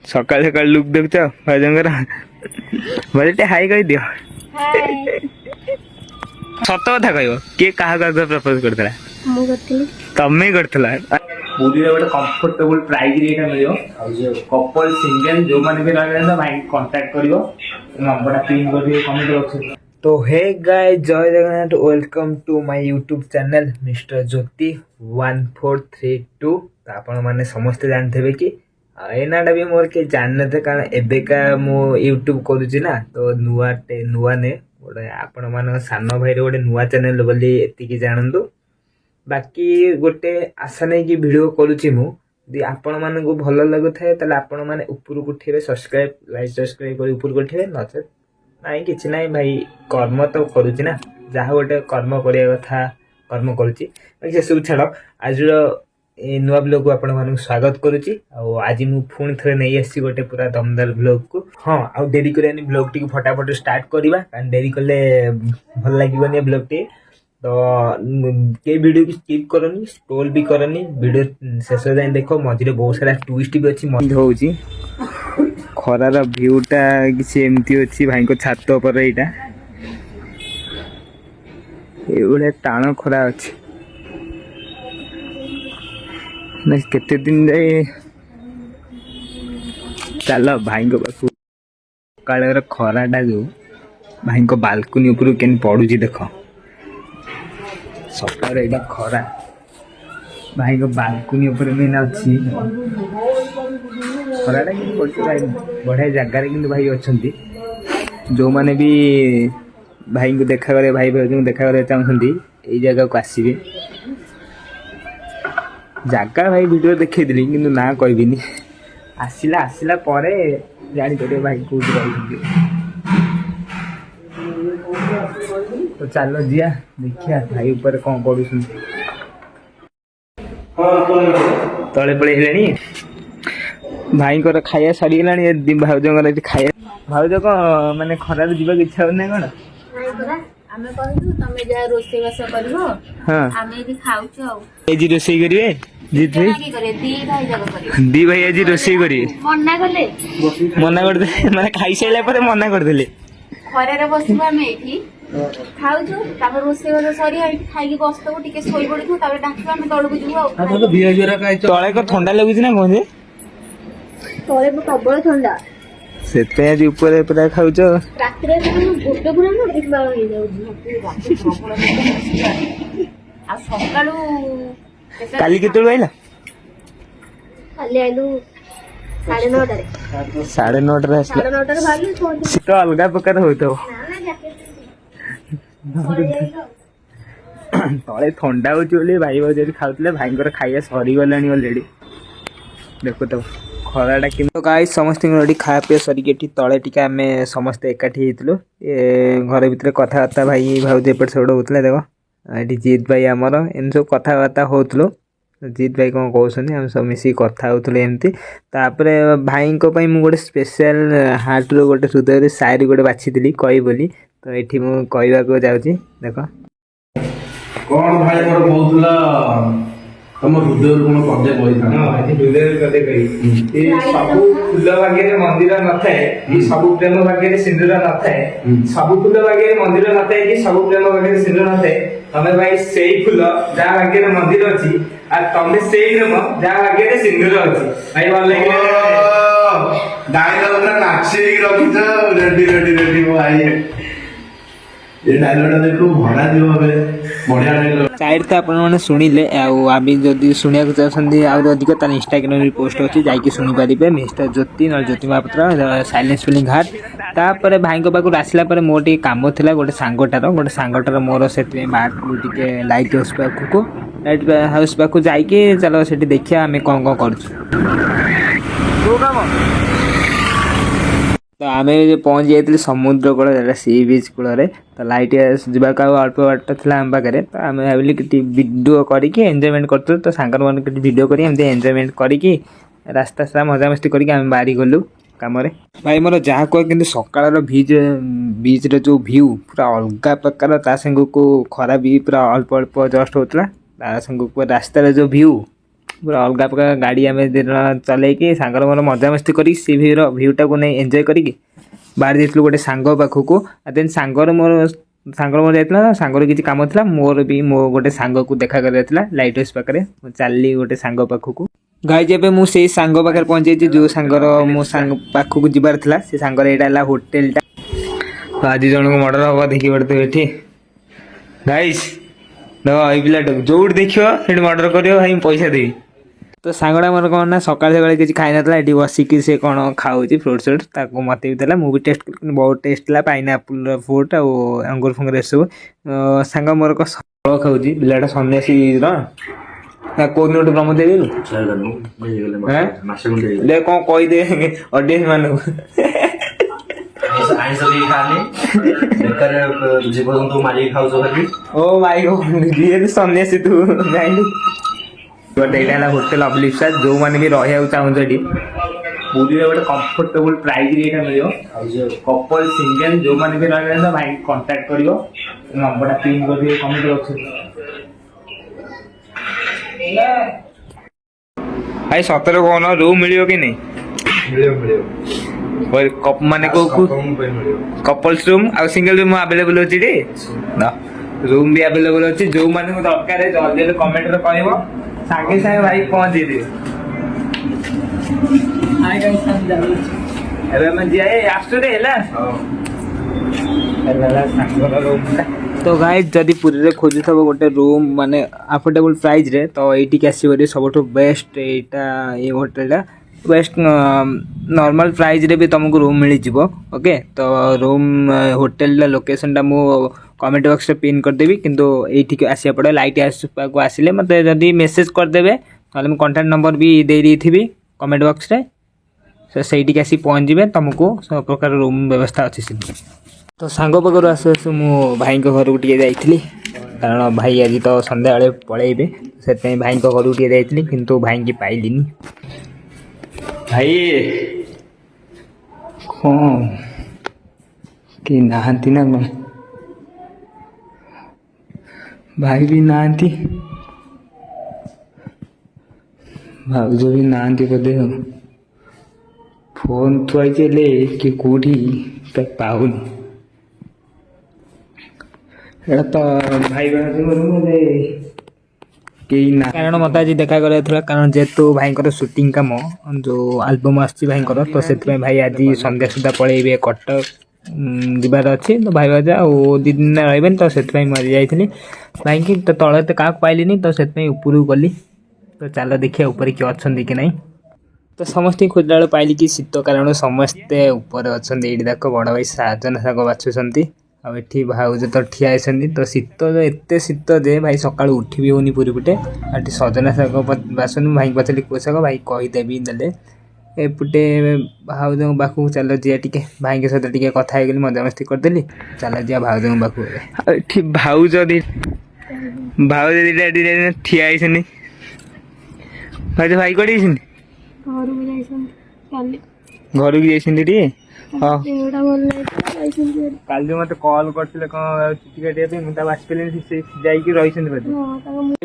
सकाल सकाल लुक देखुच भाजंकर भाई हाई कही दियो सत कथा कह किए क्या प्रपोज करता तमें करथिला पूरी गोटे कंफर्टेबल प्राइस रे एटा मिलियो कपल सिंगल जो माने भी रहले भाई कांटेक्ट करियो नंबरटा पिन करियो कमेंट बॉक्स। तो हे गाइस जय Jagannath welcome to my YouTube channel mister Jyoti 1432। तो आपण माने समस्त जानते कि एनाटा भी मोर के जानते थे कारण एबेका मो यूट्यूब करूची ना तो नुआ ने गोटे आपण मान सान भाई गोटे नुआ चैनल बोली एतिकी जानतु बाकी गोटे आशा नहीं कि वीडियो करुच्ची मुझे आपण मान भल लगु थाए आपण मैंने ऊपर को उठे सब्सक्राइब लाइक सब्सक्राइब कर ऊपर को उठे नचे ना कि ना भाई कर्म तो करुच्ची ना जहाँ गोटे कर्म करने कथा कर्म करुच्ची से सब छाड़ आज नुआ ब्लॉग को आपण मानक स्वागत करुच्ची आज मु पुणी थे नहीं आसी गोटे पूरा दमदार ब्लॉग को हाँ आउ डेरी करानी ब्लॉग टी फटाफट स्टार्ट करवा कारण डेरी कले भल लगे ब्लॉग टी तो के वीडियो की स्किप करनी स्क्रोल भी करनी वीडियो शेष जाए देख मझे बहुत सारा ट्विस्ट भी अच्छी मजा होची खरार व्यूटा किसी एमती अच्छी भाई को छात पर यहाँ ये टाण खरा अच्छी ना केते दिन जाए चल भाई को पास सकाल खराटा जो भाई को बालकनी ऊपर के पड़ुची देख सकाल यहाँ खरा भाई को बालकनी ऊपर में अच्छी खराटा कि बढ़िया जगार कि भाई अच्छा जो मैंने भी भाई को देखा करे भाई भाई देखा करने चाहते यही जगह को आसवे जगह भाई वीडियो देखी कि ना कहबिनी आसला आसला पर जापर भाई कौट रही तो चलो जिया देखिया भाई ऊपर कौन कर तले पड़े भाई को खाया सारी गला भाउज खाया भाउज कौन मानने खरार जावाक इच्छा होना कौन रोषे करेंगे दी भाई आज रोषे करेंगे मना कर मैंने खाई सारा मना करदे खरे बसबू आम ये खाऊचु रोषे सरी खाई बसतु टे शोई पड़ू डाक आम तौक जीव तले को ठंडा लगुच ना कौन तले प्रबल ठंडा से आज ऊपर पूरा खाऊच गोटे काली के आइला आलू 9:30 शीत अलग प्रकार होता तले ठंडा हो भाई भाई खाऊले भाई खाइया सरीगला अलरेडी देखो तो खराटा कि गाइस समस्त खाया पीया सरिक तले टी आम समस्ते एकाठी होती घर भितर कथबार्ता भाई भाज एपट सेपट होता देख ये जीत भाई आमर एम सब कथबार्ता होलु जीत भाई कौन कहते हैं सब मिसिक कथा होते एमती भाई गोटे स्पेशल हार्ट रो गोटे हृदय शायरी गोटे बाछी कही बोली तो ये कहवाक जाऊँगी देख कौन भाई मोर कहूला तुम हृदय कौन पदे कही हृदय पदे कही सब फूल भाग्य मंदिर न थाए सब प्रेम भाग्य सिंदूर न थाए सब फूल भाग्य मंदिर न थाए कि सब प्रेम भाग्य सिंदूर न थाए तमे भाई से फूल जहाँ भाग्य मंदिर अच्छी और तमे से प्रेम जहाँ भाग्य सिंदूर अच्छी भाई भल लगे डायलॉग नाचे रखी रेडी रेडी रेडी भाई ये डायलॉग देखो भड़ा दियो हबे बढ़िया डायलॉग साइड तो आपने शुणिले आम जदि शुणा चाहते अधिक तार इंस्टाग्राम रे पोस्ट अच्छी जाकि शुणी पारे मिस्टर ज्योति ना ज्योति महापात्र साइलेंस फिलिंग घाट तापर भाई पाक आसला मोर टे कम थी गोटे सांगटार मोर से टे लाइट हाउस पाखक लाइट हाउस पाक जाकि चलो से देखिए आम कौन कौन कर तो आम पहुँच जाइए समुद्र कूल सी बीच कूल तो लाइट जावाक अल्प बाट था आम पाखे तो आम भाविल कि वीडियो करके एंजॉयमेंट कर तो सांग मान वीडियो कर एंजॉयमेंट करके रास्ता सारा मजामस्ती करके आम बाहरी गलु कम भाई मोर जहाँ कह कि सकाल बीच जो भ्यू पूरा अलग प्रकार सांग को खरा भी पूरा अल्प अल्प जस्ट होता संग को रास्तार जो भ्यू पूरा अलग प्रकार गाड़ी आम चलैकी सांगर मोर मजामस्ती करी सी भ्यूटा को नहीं एंजॉय करी बाहर जाइलु गोटे सांग पाखक देन सांगर मोर जाइला सांगर किसी कम था मोर भी मो गोटे सांग को देखा कर लाइट हाउस पाखे चलली गोटे सांग पाखक गाइज एबे मु से सांग पाखे पहुंचे जो सांगर मो सांग पाखक जीवार था से सांगर यहाँ होटेलटा तो आज जन को मर्डर हवा देखी पड़ते ये गाइज ये पिला जो देखिए मर्डर कर भाई पैसा देवी तो सांगड़ा मोर कौन ना सकाल सकाल किसी खाई ना ये बसिकी से कौन खाऊँ फ्रुट सुट ताको मत भी देला मुझे टेस्ट कर बहुत टेस्ट है पाइनएप्पल फ्रुट और अंगूर फंगूर सब सांग मोर को फल खाऊँ पिलाटा सन्यासी कौन गोटे प्रमो देवी कौन कहीदे अडियंस मानक आइंस भी खाली बेकार जीवजंतु मारिक खाऊ खाली ओ माय गॉड सन्यासी तू जाइलु गोटे यहाँ होटेल अबलिप्सा जो मैंने भी रहा चाहूँ पुरी गोटे कंफर्टेबल प्राइस ये मिल कपल सिंगल जो मैंने भी रहा भाई कांटेक्ट कर नंबर पिन कर कमेंट बॉक्स भाई सतर कौन रूम मिल कि नहीं माने कपल्स रूम आ सिंगल रूम अवेलेबल अच्छी रूम भी अवेलेबल अच्छी जो मैंने दरकार है जल्दी कमेंट रे कहबो सागे सागे भाई पहुंच दे अरे मैं जाए आसुरे हैला तो गाइस जदि पुरी रे खोजु थबो गोटे रूम माने अफोर्डेबल प्राइस रे तो एठी के आसीबो सबठो बेस्ट एटा ए होटेलटा बेस्ट नॉर्मल प्राइस रे भी तुमको रूम मिल जीवो ओके तो रूम होटेल लोकेशन टा मु कमेंट बॉक्स रे पिन कर देबी किंतु एठी के आसिया पड़े लाइट हाउस को आसिले मते जदी मेसेज कर देबे ताले मैं कांटेक्ट नंबर भी दे दी थी कमेंट बॉक्स रे से सेठी के आसी पहुंच जिवे तुमको सब प्रकार रूम व्यवस्था अछि से तो सांगो पगर आसु आसु मु भाई को घर उठिए जाइथिली कारण भाई आज तो संध्या बेले पळेइबे सेते भाई को घर उठिए जाइथिली किंतु भाई की पाइलिनी भाई कौन कि नहांती ना कौन भाई भी नहांती भाउज भी नहांती बोधे फोन थुआई चले कि कोठी तक पाऊनी तो भाई कारण मत आज देखा कर कारण जेहेतु भाई शूटिंग कम जो आल्बम आसी भाई तो से भाई आज संध्या सुधा पलैबे कटक जीवार अच्छी तो भाई भाजा और 2 दिन रही तो से मरी जाइली भाई कि तो तले तो क्या पाइलिनी तो से ऊपर गली तो चल देखिए ऊपर किए अच्छा कि ना तो समस्त खोजला बेल पाइली कि शीत कारण समस्ते ऊपर अच्छा ये देख बड़ भाई साजन शाग बाछुंट आठी भाउज तो ठिया होती तो शीत एत शीत जे भाई सका उठी भी होनी पूरी पटे आठ सजना शाग बासन भाई पचारि कौ शाग भाई कहीदेवी देले एपटे भाउज पाखक चल जी टे भाई के सहित टे कथा गली मजामस्ती करदेली चल जी भाउज पाखक भाउज भाउज दीटा ठिया भाई भाई कड़े घर की जाइए हाँ काल जो मत कॉल करते कौन चुटी काटिया मुझे रही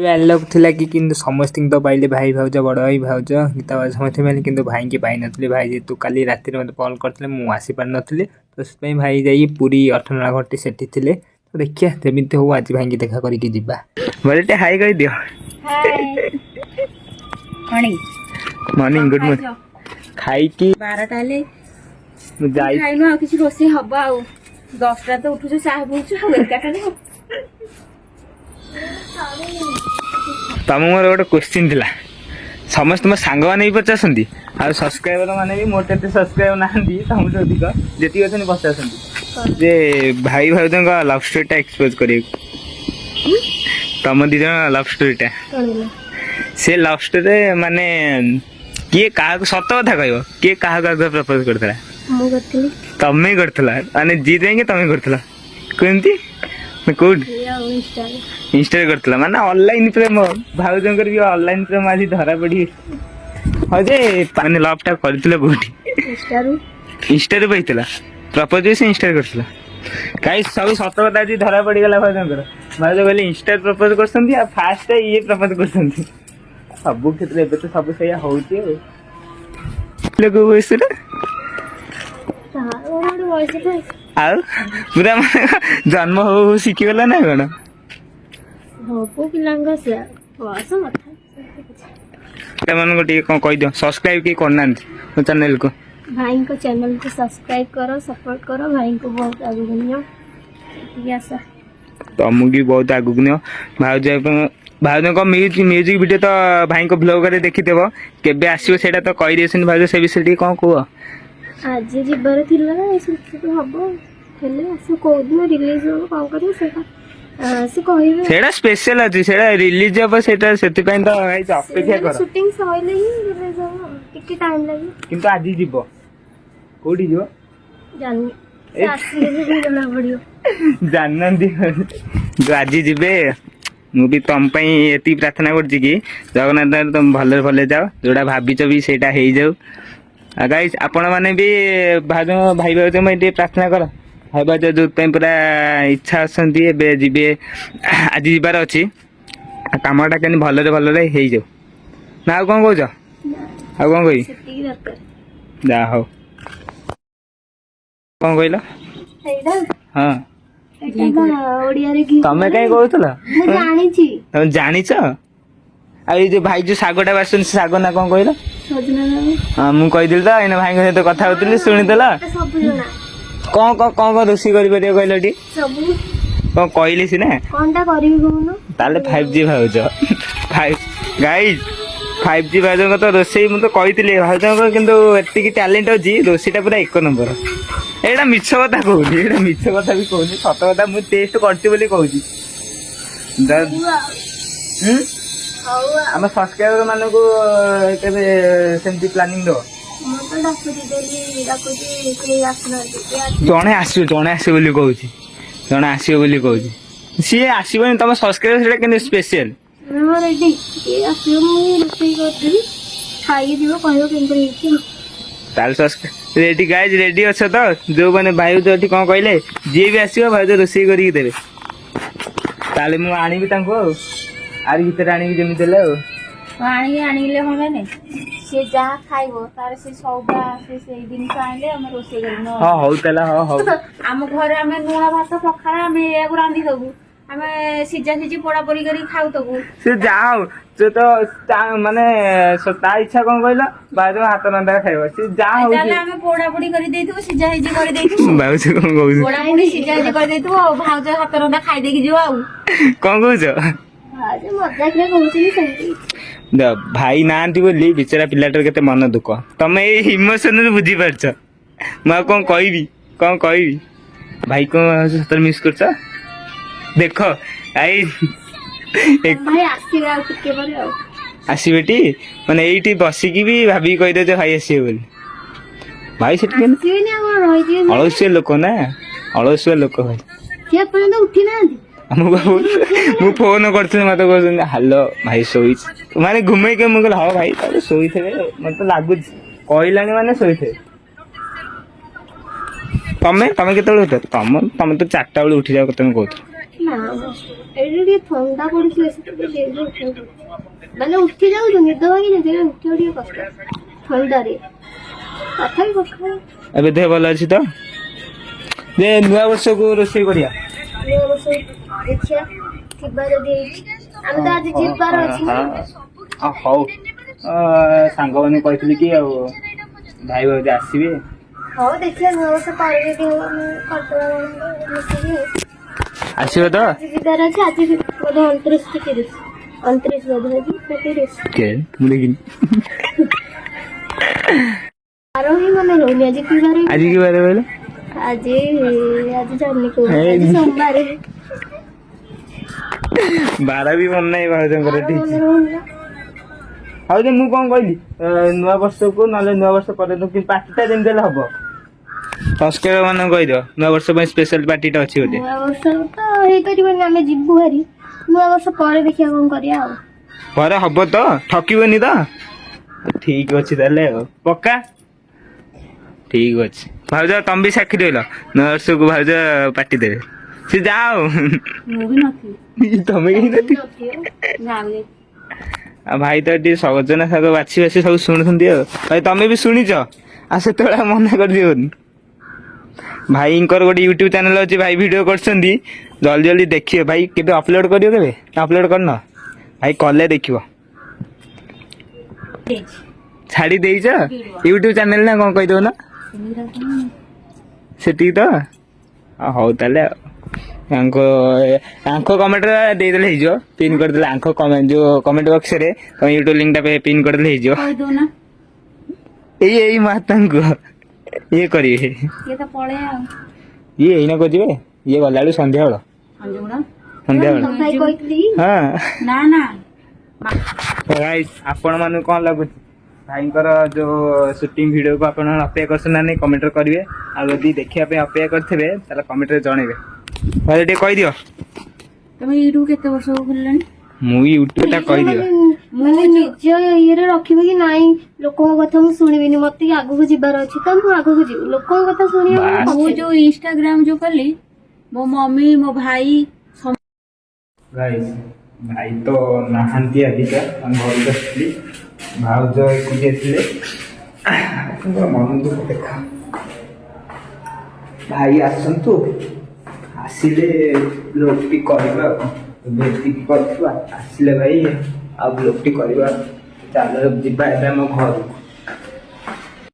आलोक थी कि समस्त तो पाइले भाई भाउज बड़ भाई भाउज गीता भाई समस्त पाइले कि भाई की पाई नी भाई जेहतु काली राति मत कॉल करते मुझे पार नी तो से भाई जा पूरी 8 घंटे से थे तो देखिए जमी हो आज भाई की देखा करके जीवा बोले हाई कर दियो मॉर्निंग गुड मॉर्निंग खाई कि 12 खाइनु आ किसी रोसे हबा आ 10टा तो उठुछु चाह बुझु आ 11टा तुम मोर गोटे क्वेश्चन थिला समस्त मो सांग मैंने भी पचासती आ सब्सक्राइबर मैंने भी मोटे सब्सक्राइब ना तुम अधिक जी अच्छे पचासती जे भाई भाई लव स्टोरीटा एक्सपोज कर तुम 2 जन लव स्टोरीटा से लव स्टोरी माने किए क्या सत कथा कह किए क्या प्रपोज करता तमें करथिला माने जीत जाएंगे तमें करथिला केमती कोड इंस्टा करथिला माने ऑनलाइन प्रेम भाउजंकर भी ऑनलाइन प्रेम आज धरा पड़ी अजे माने लवटा करथिला कोठी इंस्टा रे पाइथिला प्रपोज से इंस्टा करथिला काई सब सत कथा आज धरा पड़ी गला भाउजंकर भाउज कहले इंस्टा प्रपोज करसंती आ फास्ट ये प्रपोज करसंती ସବୁ କ୍ଷେତ୍ର ଏବେ ତ ସବୁ ସେଇଆ ହଉଛି ଆଉ ଲୋକ ବୟସରେ ଗୋଟେ ବୟସ ଥାଏ। ଆଉ ପୁରା ମାନେ ଜନ୍ମ ହଉ ହଉ ଶିଖିଗଲା ନା କଣ? ସବୁ ପିଲାଙ୍କ ସେୟା ବୟସ କଥା। ସେମାନଙ୍କୁ ଟିକେ କଣ କହିଦିଅ, ସବସ୍କ୍ରାଇବ କେହି କରୁନାହାନ୍ତି ମୋ ଚ୍ୟାନେଲକୁ। ଭାଇଙ୍କ ଚ୍ୟାନେଲକୁ ସବସ୍କ୍ରାଇବ କର, ସପୋର୍ଟ କର, ଭାଇଙ୍କୁ ବହୁତ ଆଗକୁ ନିଅ, ଏତିକି ଆଶା। ତମକୁ ବି ବହୁତ ଆଗକୁ ନିଅ। ଭାଉଜଙ୍କ ମ୍ୟୁଜିକ ଭିଡିଓ ତ ଭାଇଙ୍କ ବ୍ଲଗରେ ଦେଖିଥିବ, କେବେ ଆସିବ ସେଇଟା ତ କହିଦେଇଛନ୍ତି ଭାଉଜ, ସେ ବିଷୟରେ ଟିକେ କଣ କୁହ। ଆଜି ଯିବାର ଥିଲା ସେଠି ହବ, ହେଲେ ଆସି କୋଉଦିନ ରିଲିଜ ହବ କଣ କରିବ ସେଇଟା ସେ କହିବେ। ସେଇଟା ସ୍ପେଶାଲ ଅଛି, ସେଇଟା ରିଲିଜ ହବ, ସେଇଟା ସେଥିପାଇଁ ତ ଅପେକ୍ଷା କର। ସୁଟିଂ ସଇଲେ ହିଁ ରିଲିଜ ହବ, ଟିକେ ଟାଇମ ଲାଗିବ। କିନ୍ତୁ ଆଜି ଯିବ, କୋଉଠି ଯିବ ଜାଣିନି, ସେ ଆସିଲେ ବି ଜଣା ପଡିବ। ଜାଣିନାହାନ୍ତି ଆଜି ଯିବେ। ମୁଁ ବି ତମ ପାଇଁ ଏତିକି ପ୍ରାର୍ଥନା କରୁଛି କି ଜଗନ୍ନାଥ ତମେ ଭଲରେ ଭଲରେ ଯାଅ, ଯୋଉଟା ଭାବିଛ ବି ସେଇଟା ହେଇଯାଉ। ଆଉ ଗାଇସ୍ ଆପଣ ମାନେ ବି ଭାଇ ଭାଉଜ ପାଇଁ ଟିକେ ପ୍ରାର୍ଥନା କର। ଭାଇ ଭାଉଜ ଯୋଉଥିପାଇଁ ପୁରା ଇଚ୍ଛା ଅଛନ୍ତି ଏବେ ଯିବେ, ଆଜି ଯିବାର ଅଛି, କାମଟା କେମିତି ଭଲରେ ଭଲରେ ହେଇଯାଉ। ନା ଆଉ କଣ କହୁଛ? ଆଉ କଣ କହିବି? ସେତିକି ଦରକାର। ଯାହା ହଉ। କଣ କହିଲ? ସେଇଟା ହଁ ଓଡିଆରେ କି ତମେ କାହିଁ କହୁଥିଲ? ମୁଁ ଜାଣିଛି। ତମେ ଜାଣିଛ? ଆଉ ଏଇ ଯୋଉ ଭାଇ ଯୋଉ ଶାଗଟା ବାସୁଛନ୍ତି, ସେ ଶାଗ ନା କଣ କହିଲ? ସଜନା ଶାଗ। ହଁ ମୁଁ କହିଥିଲି ତ, ଏଇନା ଭାଇଙ୍କ ସହିତ କଥା ହଉଥିଲି ଶୁଣିଦେଲ। ସବୁ ଜଣା। କଣ ରୋଷେଇ କରିପାରିବ କହିଲ ଟିକେ? ସବୁ। କଣ କହିଲି ସିନା। କଣଟା କରିବି କହୁନ? ତାହେଲେ 5G ଭାଉଜ। ଗାଇସ୍ 5G ଭାଉଜଙ୍କ ତ ରୋଷେଇ ମୁଁ ତ କହିଥିଲି ଭାଉଜଙ୍କ, କିନ୍ତୁ ଏତିକି ଟ୍ୟାଲେଣ୍ଟ ଅଛି, ରୋଷେଇଟା ପୁରା 1 ନମ୍ବର। ଏଇଟା ମିଛ କଥା କହୁନି, ଏଇଟା ମିଛ କଥା ବି କହୁନି, ସତ କଥା। ମୁଁ ଟେଷ୍ଟ କରିଛି ବୋଲି କହୁଛି। ଆମ ସବସ୍କ୍ରାଇବର ମାନଙ୍କୁ କେବେ ସେମିତି ପ୍ଲାନିଂ ଦବ? ମୁଁ ତ ଡାକୁଛି, ଡେଲି ଡାକୁଛି, କେହି ଆସୁନାହାନ୍ତି। ଜଣେ ଆସିବ ବୋଲି କହୁଛି, ଜଣେ ଆସିବ ବୋଲି କହୁଛି। ସିଏ ଆସିବନି, ତମ ସବସ୍କ୍ରାଇବର ସେଇଟା କିନ୍ତୁ ସ୍ପେଶିଆଲ। ମୁଁ ରେଡି, କିଏ ଆସିବ ମୁଁ ରୋଷେଇ କରିଦେବି, ଖାଇକି ଯିବ, କହିବ କେମିତି ହେଇଛି। ତାହେଲେ ରେଡି ଗାଇଜ, ରେଡି ଅଛ ତ? ଯୋଉମାନେ ଭାଉଜ ଏଠି କଣ କହିଲେ, ଯିଏ ବି ଆସିବ ଭାଉଜ ରୋଷେଇ କରିକି ଦେବେ। ତାହେଲେ ମୁଁ ଆଣିବି ତାଙ୍କୁ ଆଉ, ଆରି ଭିତରେ ଆଣିବି ଯେମିତି ହେଲେ ଆଉ। ଆଣିଲେ ହବନି, ସିଏ ଯାହା ଖାଇବ ତାର ସେ ସଉଦା, ସେଇ ଜିନିଷ ଆଣିଲେ ଆମେ ରୋଷେଇ କରିବୁ। ହଁ ହଉ ତାହେଲେ, ହଉ। ଆମ ଘରେ ଆମେ ଲୁଣ ଭାତ ପଖାଳ ଆମେ ଏହାକୁ ରାନ୍ଧି ଦବୁ, ଆମେ ସିଝା ସିଝି ପୋଡା ପୋଡି କରି ଖାଉଥିବୁ। ସେ ଯାହା ହଉ, ସେ ତ ମାନେ ତା ଇଚ୍ଛା କଣ କହିଲ, ଭାଉଜ ହାତ ରନ୍ଧା ଖାଇବ। ସେ ଯାହା ହଉଛି, ତାହେଲେ ଆମେ ପୋଡା ପୋଡି କରି ଦେଇଥିବୁ, ସିଝା ସିଝି କରି ଦେଇଥିବୁ। ଭାଉଜ କଣ କହୁଛି? ପୋଡା ପୋଡି ସିଝା ସିଝି କରି ଦେଇଥିବୁ, ଆଉ ଭାଉଜ ହାତ ରନ୍ଧା ଖାଇ ଦେଇକି ଯିବ। ଆଉ କଣ କହୁଛ? ମଜାକରେ କହୁଥିଲି ସେମିତି। ଭାଇ ନାହାନ୍ତି ବୋଲି ବିଚରା ପିଲାଟାର କେତେ ମନ ଦୁଃଖ, ତମେ ଏଇ ଇମୋସନରୁ ବୁଝିପାରୁଛ। ମୁଁ ଆଉ କଣ କହିବି? ଭାଇ କଣ ସତରେ ମିସ୍ କରୁଛ? ଦେଖ ଭାଇ ଆସିବେ ଆଉ ଟିକେ ପରେ ଆଉ। ଆସିବେଟି, ମାନେ ଏଇଠି ବସିକି ବି ଭାବିକି କହିଦେ ଯେ ଭାଇ ଆସିବେ ବୋଲି। ଭାଇ ସେଠି ଅଳସୁଆ ଲୋକ ନା, ଅଳସୁଆ ଲୋକ ଭାଇ। ସିଏ ପର୍ଯ୍ୟନ୍ତ ଉଠି ନାହାନ୍ତି। ମୁଁ ଫୋନ କରିଥିଲି, ମତେ କହୁଛନ୍ତି ହାଲୋ ଭାଇ ଶୋଇଛି, ମାନେ ଘୁମେଇକି। ମୁଁ କହିଲି ହଁ ଭାଇ ତାହେଲେ ଶୋଇଥିବେ, ମତେ ଲାଗୁଛି କହିଲାଣି ମାନେ ଶୋଇଥିବେ। ତମେ କେତେବେଳେ ଉଠ? ତମେ ତ 4ଟା ବେଳେ ଉଠିଯାଅ, ତମେ କହୁଛ। ଏଇଠି ଟିକେ ଥଣ୍ଡା ପଡୁଛି, ମାନେ ଉଠି ଯାଉଛୁ, ନିଦ ଭାଙ୍ଗି ଯାଉଛି, ଉଠିବାକୁ ଟିକେ କଷ୍ଟ ଥଣ୍ଡାରେ। ଏବେ ଦେହ ଭଲ ଅଛି ତ? ଯେ ନୂଆ ବର୍ଷକୁ ରୋଷେଇ କରିବା। ଦେଖିବା ଥିବା ଯଦି ଆମେ ତ ଆଜି ଯିବାର ଅଛି ନା। ହଉ, ସାଙ୍ଗମାନେ କହିଥିଲି କି ଆଉ ଭାଇ ଭାଉଜ ଆସିବେ। ହଉ ଦେଖିବା, ନୂଆ ବର୍ଷ ପରେ ଯଦି ହବ ଆମେ କରିଦବା ମିଶିକି। ଆସିବ ତ? ଯିବାର ଅଛି, ଆଜି ବୋଧେ 29 କି 30, 29 ବୋଧେ ଆଜି 30। ମୁଁ ଦେଖିନି। ବାର ହିଁ ମନେ ରହୁନି, ଆଜି କି ବାର? ଆଜି କି ବାର କହିଲ? ଆଜି ଜାଣିନି କୋଉ ଆଜି ସୋମବାର। ବାର ବି ମନେ ନାହିଁ ଭାଉଜଙ୍କର, ଠିକ। ହଉ ଯେ ମୁଁ କଣ କହିଲି, ନୂଆ ବର୍ଷକୁ ନହେଲେ ନୂଆ ବର୍ଷ ପରେ ପାର୍ଟିଟା ଯେମିତି ହେଲେ ହବ। ସବସ୍କ୍ରାଇବର ମାନଙ୍କୁ କହିଦିଅ, ନୂଆ ବର୍ଷ ପାଇଁ ସ୍ପେଶାଲ ପାର୍ଟିଟା ଅଛି ଗୋଟେ। ନୂଆ ବର୍ଷ ତ ହେଇପାରିବନି, ଆମେ ଯିବୁ ଭାରି। ନୂଆ ବର୍ଷ ପରେ ଦେଖିବା କଣ କରିବା ଆଉ। ପରେ ହବ ତ? ଠକିବନି ତ? ଠିକ ଅଛି ତାହେଲେ ଆଉ, ପକ୍କା? ଠିକ ଅଛି ଭାଉଜ, ତମେ ବି ସାକ୍ଷୀ ରହିଲ, ନୂଆ ବର୍ଷକୁ ଭାଉଜ ପାର୍ଟି ଦେବେ। ସେ ଯାହା ହଉ, ମୁଁ ବି ନଥିଲି। ତମେ କେହି ନଥିବ। ଆଉ ଭାଇ ତ ଏଠି ସଜନା ଶାଗ ବାଛି ବାଛି ସବୁ ଶୁଣୁଛନ୍ତି ଆଉ ଭାଇ ତମେ ବି ଶୁଣିଛ ଆଉ ସେତେବେଳେ ଆଉ ମନା କରିଦିଅନି। ଭାଇଙ୍କର ଗୋଟେ ୟୁଟ୍ୟୁବ ଚ୍ୟାନେଲ ଅଛି ଭାଇ ଭିଡିଓ କରୁଛନ୍ତି ଜଲ୍ଦି ଜଲ୍ଦି ଦେଖିବେ ଭାଇ କେବେ ଅପଲୋଡ କରିବ କେବେ ଅପଲୋଡ କରିନ ଭାଇ କଲେ ଦେଖିବ ଛାଡି ଦେଇଛ ୟୁଟ୍ୟୁବ ଚ୍ୟାନେଲ ନା କଣ କହିଦବ ନା ସେତିକି ତ ହଉ ତାହେଲେ ଆଉ ଆଙ୍କ କମେଣ୍ଟରେ ଦେଇଦେଲେ ହେଇଯିବ ପିନ୍ କରିଦେଲେ ଆଙ୍କ ଯୋଉ କମେଣ୍ଟ ବକ୍ସରେ ତମ ୟୁଟ୍ୟୁବ ଲିଙ୍କ ଟା ପିନ୍ କରିଦେଲେ ହେଇଯିବ ଏଇ ମାତାଙ୍କୁ ଇଏ କରିବେ ଇଏ ଏଇନା ଯିବେ ଇଏ ଗଲାବେଳୁ ସନ୍ଧ୍ୟାବେଳ ହଁ ଆପଣ ମାନଙ୍କୁ କଣ ଲାଗୁଛି ଭାଇଙ୍କର ଯୋଉ ସୁଟିଂ ଭିଡିଓକୁ ଆପଣ ଅପେକ୍ଷା କରୁଛନ୍ତି ନା ନାଇଁ କମେଣ୍ଟରେ କରିବେ ଆଉ ଯଦି ଦେଖିବା ପାଇଁ ଅପେକ୍ଷା କରିଥିବେ ତାହେଲେ କମେଣ୍ଟରେ ଜଣେଇବେ ଭାଇ ଟିକେ କହିଦିଅ ତମେ ୟୁଟ୍ୟୁବ କେତେ ବର୍ଷ ଖୋଲିଲାଣି? ମୁଁ ୟୁଟ୍ୟୁବ ଟା କହିଦିଅ ମାନେ ନିଜ ଇଏରେ ରଖିବି କି ନାଇଁ ଲୋକଙ୍କ କଥା ମୁଁ ଶୁଣିବିନି ମତେ କି ଆଗକୁ ଯିବାର ଅଛି ତ ମୁଁ ଆଗକୁ ଯିବି ଲୋକଙ୍କ କଥା ଶୁଣିବା ମୁଁ ଯୋଉ ଇନଷ୍ଟାଗ୍ରାମ ଯୋଉ କଲି ମୋ ମମି ମୋ ଭାଇ ଭାଇ ତ ନାହାନ୍ତି ଆଜିକା ଆମେ ଘରକୁ ଆସିଥିଲି ଭାଉଜ ଏକୁଟିଆ ଥିଲେ ମନ ଦୁଃଖ ଦେଖା ଭାଇ ଆସନ୍ତୁ ଆସିଲେ ବ୍ଲଗଟି କରିବା ଏବେ ଏତିକି କରୁଥିବା ଆସିଲେ ଭାଇ ଆଉ ବ୍ଲଗଟି କରିବା ଚାଲ ଯିବା ଏବେ ଆମ ଘରକୁ